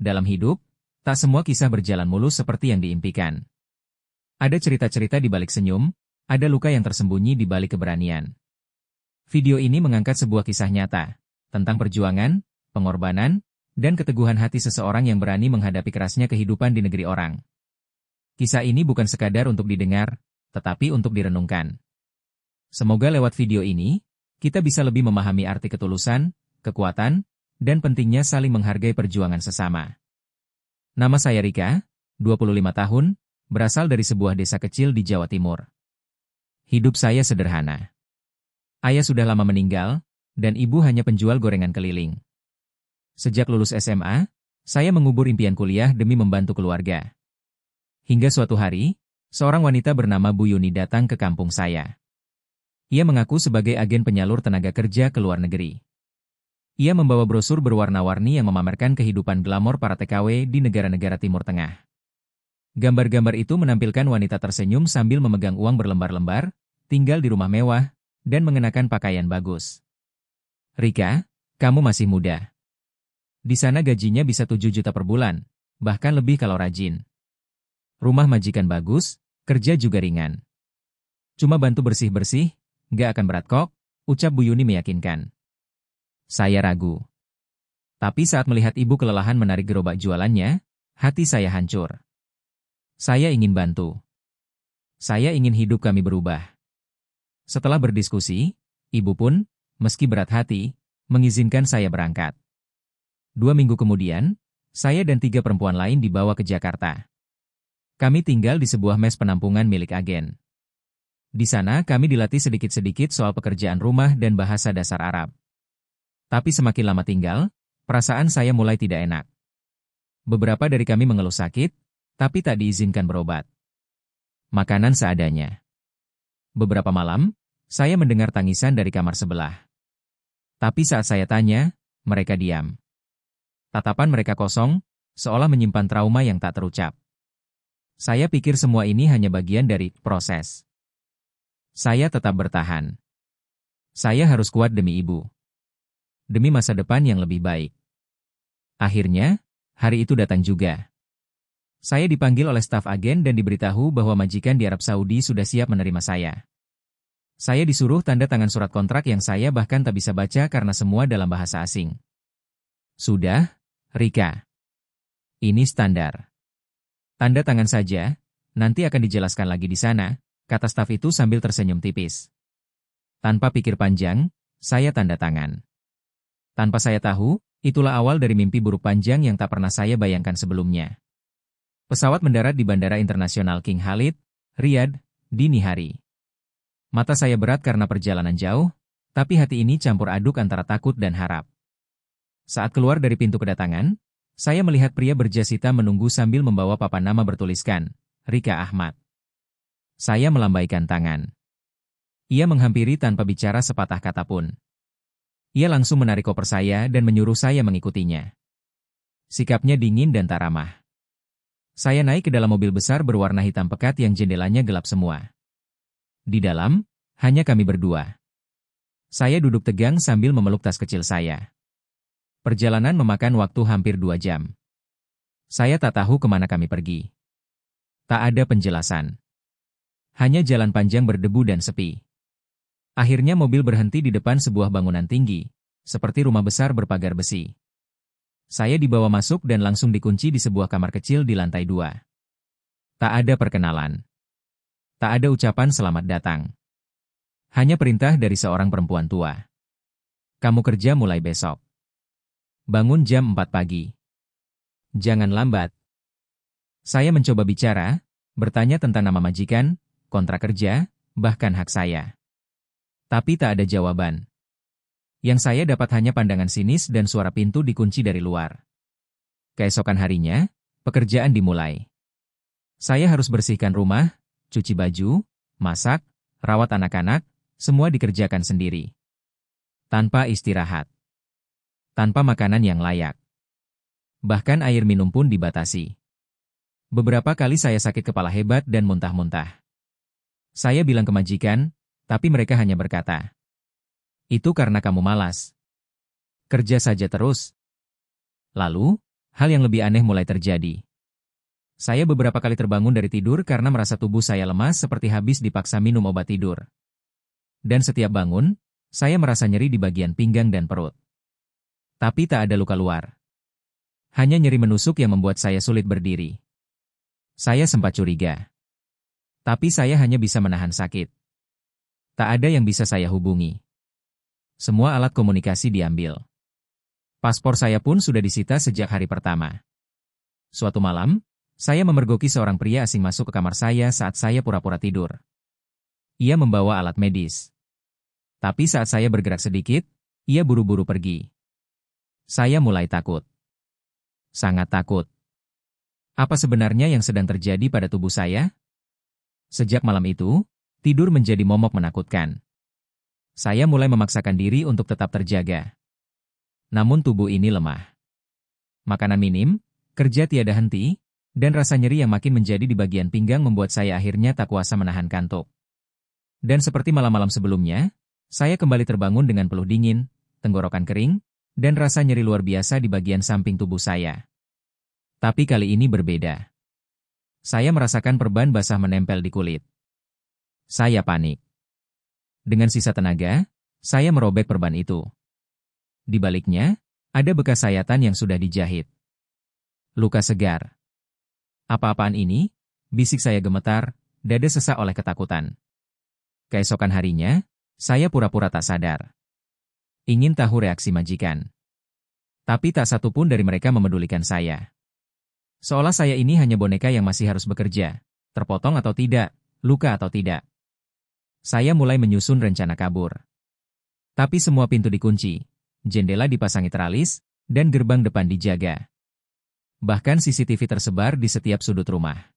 dalam hidup, tak semua kisah berjalan mulus seperti yang diimpikan. Ada cerita-cerita di balik senyum, ada luka yang tersembunyi di balik keberanian. Video ini mengangkat sebuah kisah nyata, tentang perjuangan, pengorbanan, dan keteguhan hati seseorang yang berani menghadapi kerasnya kehidupan di negeri orang. Kisah ini bukan sekadar untuk didengar, tetapi untuk direnungkan. Semoga lewat video ini, kita bisa lebih memahami arti ketulusan, kekuatan, dan pentingnya saling menghargai perjuangan sesama. Nama saya Rika, 25 tahun, berasal dari sebuah desa kecil di Jawa Timur. Hidup saya sederhana. Ayah sudah lama meninggal, dan ibu hanya penjual gorengan keliling. Sejak lulus SMA, saya mengubur impian kuliah demi membantu keluarga. Hingga suatu hari, seorang wanita bernama Bu Yuni datang ke kampung saya. Ia mengaku sebagai agen penyalur tenaga kerja ke luar negeri. Ia membawa brosur berwarna-warni yang memamerkan kehidupan glamor para TKW di negara-negara Timur Tengah. Gambar-gambar itu menampilkan wanita tersenyum sambil memegang uang berlembar-lembar, tinggal di rumah mewah, dan mengenakan pakaian bagus. Rika, kamu masih muda. Di sana gajinya bisa 7 juta per bulan, bahkan lebih kalau rajin. Rumah majikan bagus, kerja juga ringan. Cuma bantu bersih-bersih, gak akan berat kok, ucap Bu Yuni meyakinkan. Saya ragu. Tapi saat melihat ibu kelelahan menarik gerobak jualannya, hati saya hancur. Saya ingin bantu. Saya ingin hidup kami berubah. Setelah berdiskusi, ibu pun, meski berat hati, mengizinkan saya berangkat. 2 minggu kemudian, saya dan 3 perempuan lain dibawa ke Jakarta. Kami tinggal di sebuah mes penampungan milik agen. Di sana kami dilatih sedikit-sedikit soal pekerjaan rumah dan bahasa dasar Arab. Tapi semakin lama tinggal, perasaan saya mulai tidak enak. Beberapa dari kami mengeluh sakit, tapi tak diizinkan berobat. Makanan seadanya. Beberapa malam, saya mendengar tangisan dari kamar sebelah. Tapi saat saya tanya, mereka diam. Tatapan mereka kosong, seolah menyimpan trauma yang tak terucap. Saya pikir semua ini hanya bagian dari proses. Saya tetap bertahan. Saya harus kuat demi ibu. Demi masa depan yang lebih baik. Akhirnya, hari itu datang juga. Saya dipanggil oleh staf agen dan diberitahu bahwa majikan di Arab Saudi sudah siap menerima saya. Saya disuruh tanda tangan surat kontrak yang saya bahkan tak bisa baca karena semua dalam bahasa asing. Sudah, Rika. Ini standar. Tanda tangan saja, nanti akan dijelaskan lagi di sana, kata staf itu sambil tersenyum tipis. Tanpa pikir panjang, saya tanda tangan. Tanpa saya tahu, itulah awal dari mimpi buruk panjang yang tak pernah saya bayangkan sebelumnya. Pesawat mendarat di Bandara Internasional King Khalid, Riyadh, dini hari. Mata saya berat karena perjalanan jauh, tapi hati ini campur aduk antara takut dan harap. Saat keluar dari pintu kedatangan, saya melihat pria berjas hitam menunggu sambil membawa papan nama bertuliskan, Rika Ahmad. Saya melambaikan tangan. Ia menghampiri tanpa bicara sepatah kata pun. Ia langsung menarik koper saya dan menyuruh saya mengikutinya. Sikapnya dingin dan tak ramah. Saya naik ke dalam mobil besar berwarna hitam pekat yang jendelanya gelap semua. Di dalam, hanya kami berdua. Saya duduk tegang sambil memeluk tas kecil saya. Perjalanan memakan waktu hampir 2 jam. Saya tak tahu kemana kami pergi. Tak ada penjelasan. Hanya jalan panjang berdebu dan sepi. Akhirnya mobil berhenti di depan sebuah bangunan tinggi, seperti rumah besar berpagar besi. Saya dibawa masuk dan langsung dikunci di sebuah kamar kecil di lantai 2. Tak ada perkenalan. Tak ada ucapan selamat datang. Hanya perintah dari seorang perempuan tua. Kamu kerja mulai besok. Bangun jam 4 pagi. Jangan lambat. Saya mencoba bicara, bertanya tentang nama majikan, kontrak kerja, bahkan hak saya. Tapi tak ada jawaban. Yang saya dapat hanya pandangan sinis dan suara pintu dikunci dari luar. Keesokan harinya, pekerjaan dimulai. Saya harus bersihkan rumah, cuci baju, masak, rawat anak-anak, semua dikerjakan sendiri. Tanpa istirahat. Tanpa makanan yang layak. Bahkan air minum pun dibatasi. Beberapa kali saya sakit kepala hebat dan muntah-muntah. Saya bilang ke majikan, tapi mereka hanya berkata, itu karena kamu malas. Kerja saja terus. Lalu, hal yang lebih aneh mulai terjadi. Saya beberapa kali terbangun dari tidur karena merasa tubuh saya lemas seperti habis dipaksa minum obat tidur. Dan setiap bangun, saya merasa nyeri di bagian pinggang dan perut. Tapi tak ada luka luar. Hanya nyeri menusuk yang membuat saya sulit berdiri. Saya sempat curiga. Tapi saya hanya bisa menahan sakit. Tak ada yang bisa saya hubungi. Semua alat komunikasi diambil. Paspor saya pun sudah disita sejak hari pertama. Suatu malam, saya memergoki seorang pria asing masuk ke kamar saya saat saya pura-pura tidur. Ia membawa alat medis. Tapi saat saya bergerak sedikit, ia buru-buru pergi. Saya mulai takut. Sangat takut. Apa sebenarnya yang sedang terjadi pada tubuh saya? Sejak malam itu, tidur menjadi momok menakutkan. Saya mulai memaksakan diri untuk tetap terjaga. Namun tubuh ini lemah. Makanan minim, kerja tiada henti, dan rasa nyeri yang makin menjadi di bagian pinggang membuat saya akhirnya tak kuasa menahan kantuk. Dan seperti malam-malam sebelumnya, saya kembali terbangun dengan peluh dingin, tenggorokan kering, dan rasa nyeri luar biasa di bagian samping tubuh saya. Tapi kali ini berbeda. Saya merasakan perban basah menempel di kulit. Saya panik. Dengan sisa tenaga, saya merobek perban itu. Di baliknya, ada bekas sayatan yang sudah dijahit. Luka segar. Apa-apaan ini? Bisik saya gemetar, dada sesak oleh ketakutan. Keesokan harinya, saya pura-pura tak sadar. Ingin tahu reaksi majikan. Tapi tak satu pun dari mereka memedulikan saya. Seolah saya ini hanya boneka yang masih harus bekerja, terpotong atau tidak, luka atau tidak. Saya mulai menyusun rencana kabur. Tapi semua pintu dikunci, jendela dipasangi teralis, dan gerbang depan dijaga. Bahkan CCTV tersebar di setiap sudut rumah.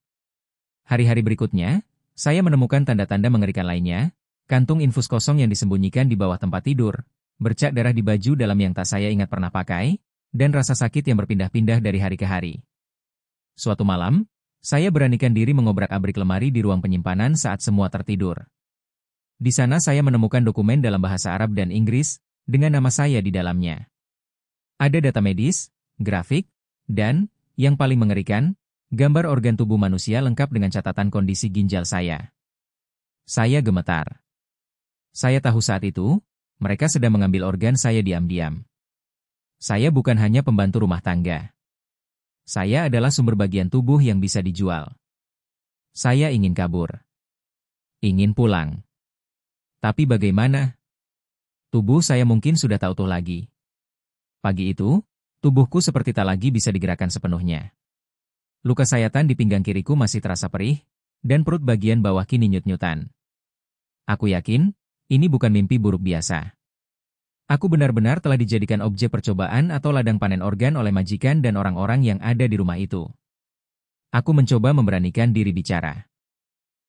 Hari-hari berikutnya, saya menemukan tanda-tanda mengerikan lainnya, kantung infus kosong yang disembunyikan di bawah tempat tidur, bercak darah di baju dalam yang tak saya ingat pernah pakai, dan rasa sakit yang berpindah-pindah dari hari ke hari. Suatu malam, saya beranikan diri mengobrak-abrik lemari di ruang penyimpanan saat semua tertidur. Di sana saya menemukan dokumen dalam bahasa Arab dan Inggris, dengan nama saya di dalamnya. Ada data medis, grafik, dan, yang paling mengerikan, gambar organ tubuh manusia lengkap dengan catatan kondisi ginjal saya. Saya gemetar. Saya tahu saat itu, mereka sedang mengambil organ saya diam-diam. Saya bukan hanya pembantu rumah tangga. Saya adalah sumber bagian tubuh yang bisa dijual. Saya ingin kabur. Ingin pulang. Tapi bagaimana? Tubuh saya mungkin sudah tak utuh lagi. Pagi itu, tubuhku seperti tak lagi bisa digerakkan sepenuhnya. Luka sayatan di pinggang kiriku masih terasa perih, dan perut bagian bawah kini nyut-nyutan. Aku yakin, ini bukan mimpi buruk biasa. Aku benar-benar telah dijadikan objek percobaan atau ladang panen organ oleh majikan dan orang-orang yang ada di rumah itu. Aku mencoba memberanikan diri bicara.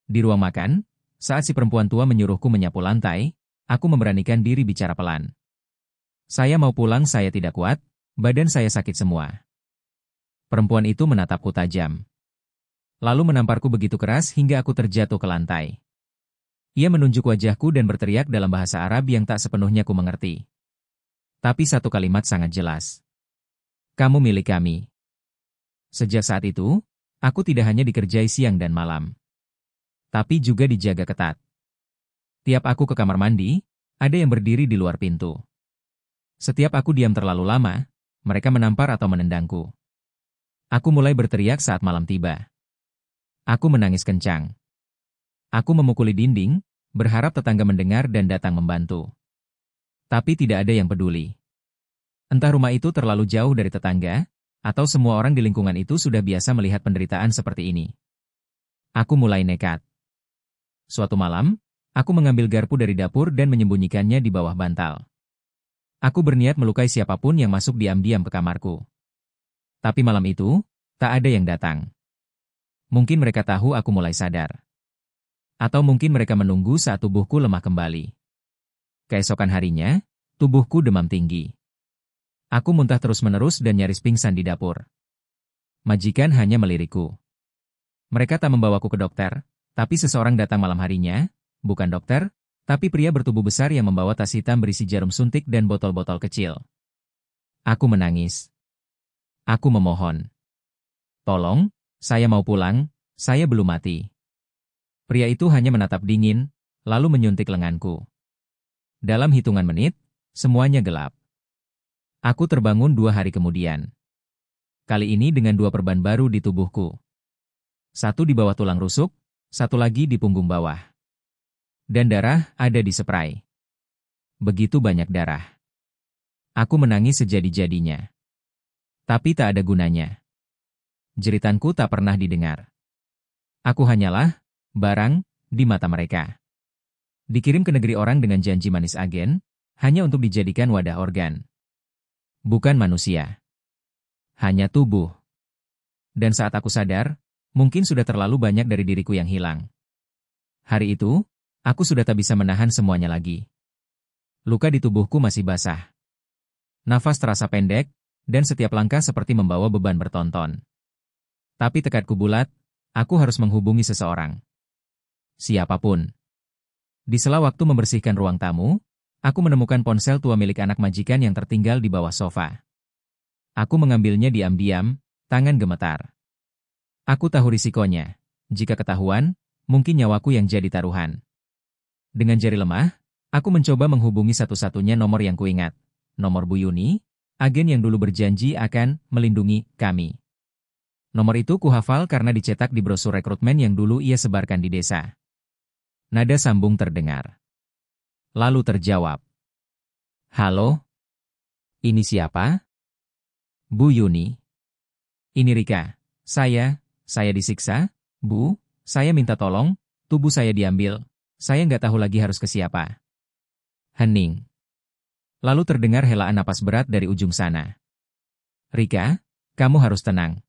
Di ruang makan, saat si perempuan tua menyuruhku menyapu lantai, aku memberanikan diri bicara pelan. Saya mau pulang, saya tidak kuat, badan saya sakit semua. Perempuan itu menatapku tajam. Lalu menamparku begitu keras hingga aku terjatuh ke lantai. Ia menunjuk wajahku dan berteriak dalam bahasa Arab yang tak sepenuhnya ku mengerti. Tapi satu kalimat sangat jelas. Kamu milik kami. Sejak saat itu, aku tidak hanya dikerjai siang dan malam, tapi juga dijaga ketat. Tiap aku ke kamar mandi, ada yang berdiri di luar pintu. Setiap aku diam terlalu lama, mereka menampar atau menendangku. Aku mulai berteriak saat malam tiba. Aku menangis kencang. Aku memukuli dinding, berharap tetangga mendengar dan datang membantu. Tapi tidak ada yang peduli. Entah rumah itu terlalu jauh dari tetangga, atau semua orang di lingkungan itu sudah biasa melihat penderitaan seperti ini. Aku mulai nekat. Suatu malam, aku mengambil garpu dari dapur dan menyembunyikannya di bawah bantal. Aku berniat melukai siapapun yang masuk diam-diam ke kamarku. Tapi malam itu, tak ada yang datang. Mungkin mereka tahu aku mulai sadar. Atau mungkin mereka menunggu saat tubuhku lemah kembali. Keesokan harinya, tubuhku demam tinggi. Aku muntah terus-menerus dan nyaris pingsan di dapur. Majikan hanya melirikku. Mereka tak membawaku ke dokter, tapi seseorang datang malam harinya, bukan dokter, tapi pria bertubuh besar yang membawa tas hitam berisi jarum suntik dan botol-botol kecil. Aku menangis. Aku memohon. Tolong, saya mau pulang, saya belum mati. Pria itu hanya menatap dingin, lalu menyuntik lenganku. Dalam hitungan menit, semuanya gelap. Aku terbangun 2 hari kemudian. Kali ini dengan 2 perban baru di tubuhku. Satu di bawah tulang rusuk, satu lagi di punggung bawah. Dan darah ada di spray. Begitu banyak darah. Aku menangis sejadi-jadinya. Tapi tak ada gunanya. Jeritanku tak pernah didengar. Aku hanyalah barang di mata mereka. Dikirim ke negeri orang dengan janji manis agen, hanya untuk dijadikan wadah organ. Bukan manusia. Hanya tubuh. Dan saat aku sadar, mungkin sudah terlalu banyak dari diriku yang hilang. Hari itu, aku sudah tak bisa menahan semuanya lagi. Luka di tubuhku masih basah. Nafas terasa pendek, dan setiap langkah seperti membawa beban bertonton. Tapi tekadku bulat, aku harus menghubungi seseorang. Siapapun. Di sela waktu membersihkan ruang tamu, aku menemukan ponsel tua milik anak majikan yang tertinggal di bawah sofa. Aku mengambilnya diam-diam, tangan gemetar. Aku tahu risikonya. Jika ketahuan, mungkin nyawaku yang jadi taruhan. Dengan jari lemah, aku mencoba menghubungi satu-satunya nomor yang kuingat. Nomor Bu Yuni, agen yang dulu berjanji akan melindungi kami. Nomor itu kuhafal karena dicetak di brosur rekrutmen yang dulu ia sebarkan di desa. Nada sambung terdengar. Lalu terjawab. Halo? Ini siapa? Bu Yuni. Ini Rika. Saya disiksa, Bu, saya minta tolong, tubuh saya diambil, saya nggak tahu lagi harus ke siapa. Hening. Lalu terdengar helaan napas berat dari ujung sana. Rika, kamu harus tenang.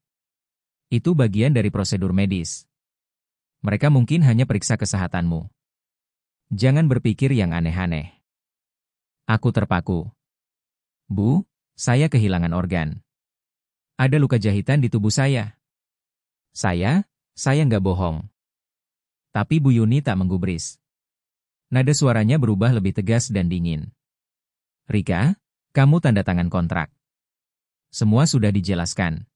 Itu bagian dari prosedur medis. Mereka mungkin hanya periksa kesehatanmu. Jangan berpikir yang aneh-aneh. Aku terpaku. Bu, saya kehilangan organ. Ada luka jahitan di tubuh saya. Saya nggak bohong. Tapi Bu Yuni tak menggubris. Nada suaranya berubah lebih tegas dan dingin. Rika, kamu tanda tangan kontrak. Semua sudah dijelaskan.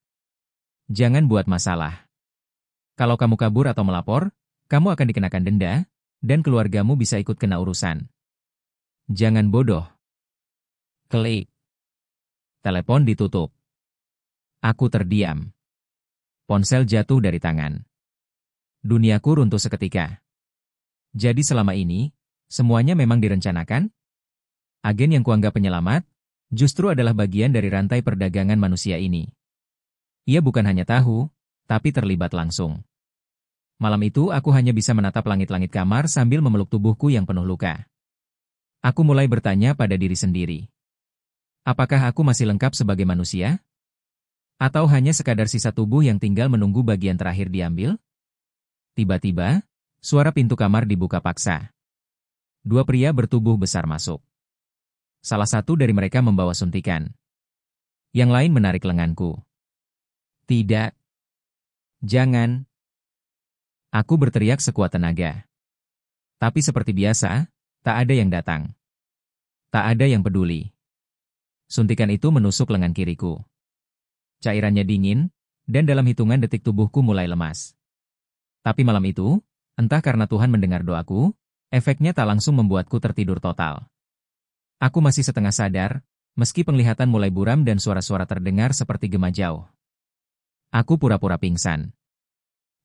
Jangan buat masalah. Kalau kamu kabur atau melapor, kamu akan dikenakan denda, dan keluargamu bisa ikut kena urusan. Jangan bodoh. Klik. Telepon ditutup. Aku terdiam. Ponsel jatuh dari tangan. Duniaku runtuh seketika. Jadi selama ini, semuanya memang direncanakan? Agen yang kuanggap penyelamat, justru adalah bagian dari rantai perdagangan manusia ini. Ia bukan hanya tahu, tapi terlibat langsung. Malam itu aku hanya bisa menatap langit-langit kamar sambil memeluk tubuhku yang penuh luka. Aku mulai bertanya pada diri sendiri. Apakah aku masih lengkap sebagai manusia? Atau hanya sekadar sisa tubuh yang tinggal menunggu bagian terakhir diambil? Tiba-tiba, suara pintu kamar dibuka paksa. 2 pria bertubuh besar masuk. Salah satu dari mereka membawa suntikan. Yang lain menarik lenganku. Tidak. Jangan. Aku berteriak sekuat tenaga. Tapi seperti biasa, tak ada yang datang. Tak ada yang peduli. Suntikan itu menusuk lengan kiriku. Cairannya dingin, dan dalam hitungan detik tubuhku mulai lemas. Tapi malam itu, entah karena Tuhan mendengar doaku, efeknya tak langsung membuatku tertidur total. Aku masih setengah sadar, meski penglihatan mulai buram dan suara-suara terdengar seperti gema jauh. Aku pura-pura pingsan.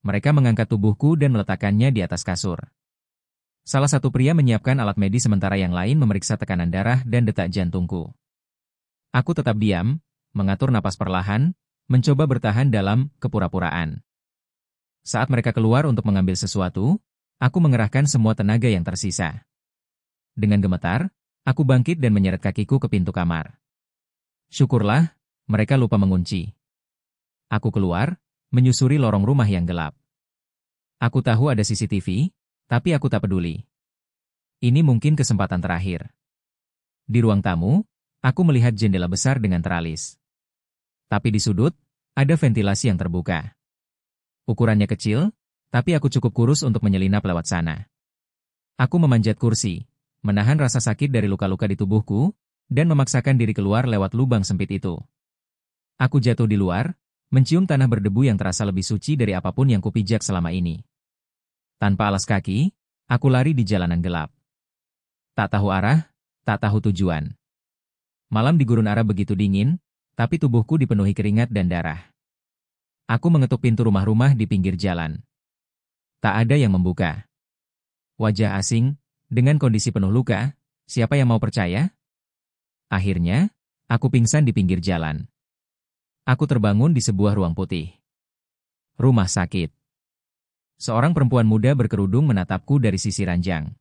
Mereka mengangkat tubuhku dan meletakkannya di atas kasur. Salah satu pria menyiapkan alat medis sementara yang lain memeriksa tekanan darah dan detak jantungku. Aku tetap diam, mengatur napas perlahan, mencoba bertahan dalam kepura-puraan. Saat mereka keluar untuk mengambil sesuatu, aku mengerahkan semua tenaga yang tersisa. Dengan gemetar, aku bangkit dan menyeret kakiku ke pintu kamar. Syukurlah, mereka lupa mengunci. Aku keluar, menyusuri lorong rumah yang gelap. Aku tahu ada CCTV, tapi aku tak peduli. Ini mungkin kesempatan terakhir. Di ruang tamu, aku melihat jendela besar dengan teralis. Tapi di sudut, ada ventilasi yang terbuka. Ukurannya kecil, tapi aku cukup kurus untuk menyelinap lewat sana. Aku memanjat kursi, menahan rasa sakit dari luka-luka di tubuhku, dan memaksakan diri keluar lewat lubang sempit itu. Aku jatuh di luar, mencium tanah berdebu yang terasa lebih suci dari apapun yang kupijak selama ini. Tanpa alas kaki, aku lari di jalanan gelap. Tak tahu arah, tak tahu tujuan. Malam di gurun Ara begitu dingin, tapi tubuhku dipenuhi keringat dan darah. Aku mengetuk pintu rumah-rumah di pinggir jalan. Tak ada yang membuka. Wajah asing, dengan kondisi penuh luka, siapa yang mau percaya? Akhirnya, aku pingsan di pinggir jalan. Aku terbangun di sebuah ruang putih. Rumah sakit. Seorang perempuan muda berkerudung menatapku dari sisi ranjang.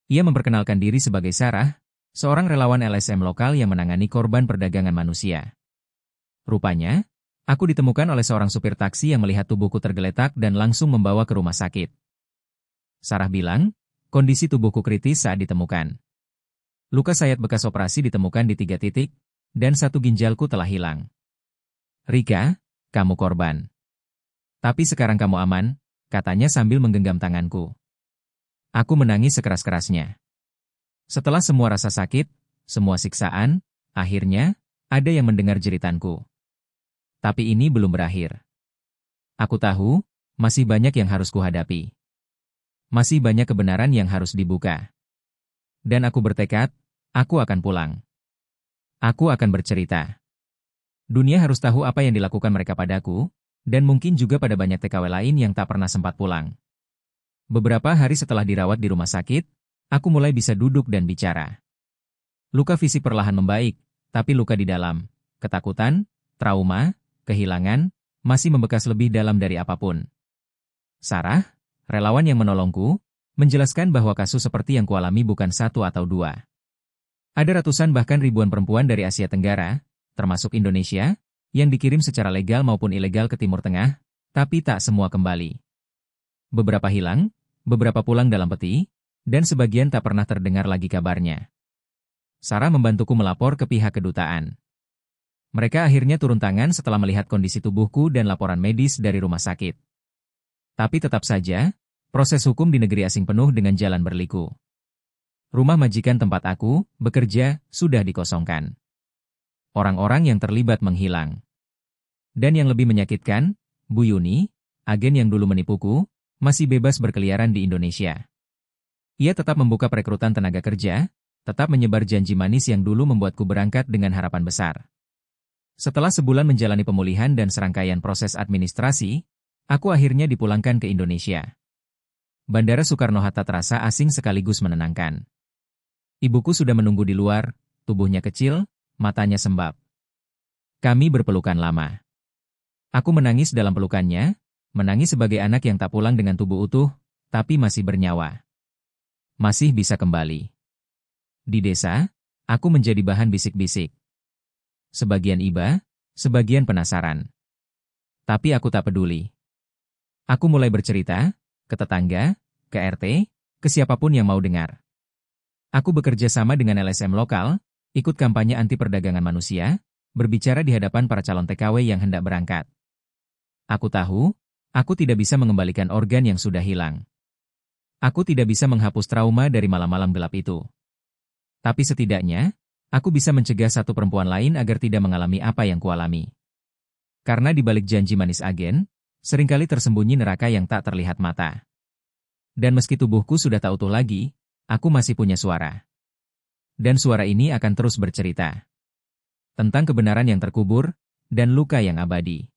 Ia memperkenalkan diri sebagai Sarah, seorang relawan LSM lokal yang menangani korban perdagangan manusia. Rupanya, aku ditemukan oleh seorang supir taksi yang melihat tubuhku tergeletak dan langsung membawa ke rumah sakit. Sarah bilang, kondisi tubuhku kritis saat ditemukan. Luka sayat bekas operasi ditemukan di 3 titik, dan 1 ginjalku telah hilang. Rika, kamu korban. Tapi sekarang kamu aman, katanya sambil menggenggam tanganku. Aku menangis sekeras-kerasnya. Setelah semua rasa sakit, semua siksaan, akhirnya, ada yang mendengar jeritanku. Tapi ini belum berakhir. Aku tahu, masih banyak yang harus kuhadapi. Masih banyak kebenaran yang harus dibuka. Dan aku bertekad, aku akan pulang. Aku akan bercerita. Dunia harus tahu apa yang dilakukan mereka padaku, dan mungkin juga pada banyak TKW lain yang tak pernah sempat pulang. Beberapa hari setelah dirawat di rumah sakit, aku mulai bisa duduk dan bicara. Luka fisik perlahan membaik, tapi luka di dalam, ketakutan, trauma, kehilangan, masih membekas lebih dalam dari apapun. Sarah, relawan yang menolongku, menjelaskan bahwa kasus seperti yang kualami bukan 1 atau 2. Ada ratusan bahkan ribuan perempuan dari Asia Tenggara, termasuk Indonesia, yang dikirim secara legal maupun ilegal ke Timur Tengah, tapi tak semua kembali. Beberapa hilang, beberapa pulang dalam peti, dan sebagian tak pernah terdengar lagi kabarnya. Sarah membantuku melapor ke pihak kedutaan. Mereka akhirnya turun tangan setelah melihat kondisi tubuhku dan laporan medis dari rumah sakit. Tapi tetap saja, proses hukum di negeri asing penuh dengan jalan berliku. Rumah majikan tempat aku bekerja sudah dikosongkan. Orang-orang yang terlibat menghilang. Dan yang lebih menyakitkan, Bu Yuni, agen yang dulu menipuku, masih bebas berkeliaran di Indonesia. Ia tetap membuka perekrutan tenaga kerja, tetap menyebar janji manis yang dulu membuatku berangkat dengan harapan besar. Setelah sebulan menjalani pemulihan dan serangkaian proses administrasi, aku akhirnya dipulangkan ke Indonesia. Bandara Soekarno-Hatta terasa asing sekaligus menenangkan. Ibuku sudah menunggu di luar, tubuhnya kecil, matanya sembab. Kami berpelukan lama. Aku menangis dalam pelukannya, menangis sebagai anak yang tak pulang dengan tubuh utuh, tapi masih bernyawa. Masih bisa kembali. Di desa, aku menjadi bahan bisik-bisik. Sebagian iba, sebagian penasaran. Tapi aku tak peduli. Aku mulai bercerita, ke tetangga, ke RT, ke siapapun yang mau dengar. Aku bekerja sama dengan LSM lokal, ikut kampanye anti perdagangan manusia, berbicara di hadapan para calon TKW yang hendak berangkat. Aku tahu, aku tidak bisa mengembalikan organ yang sudah hilang. Aku tidak bisa menghapus trauma dari malam-malam gelap itu. Tapi setidaknya, aku bisa mencegah satu perempuan lain agar tidak mengalami apa yang kualami. Karena di balik janji manis agen, seringkali tersembunyi neraka yang tak terlihat mata. Dan meski tubuhku sudah tak utuh lagi, aku masih punya suara. Dan suara ini akan terus bercerita. Tentang kebenaran yang terkubur, dan luka yang abadi.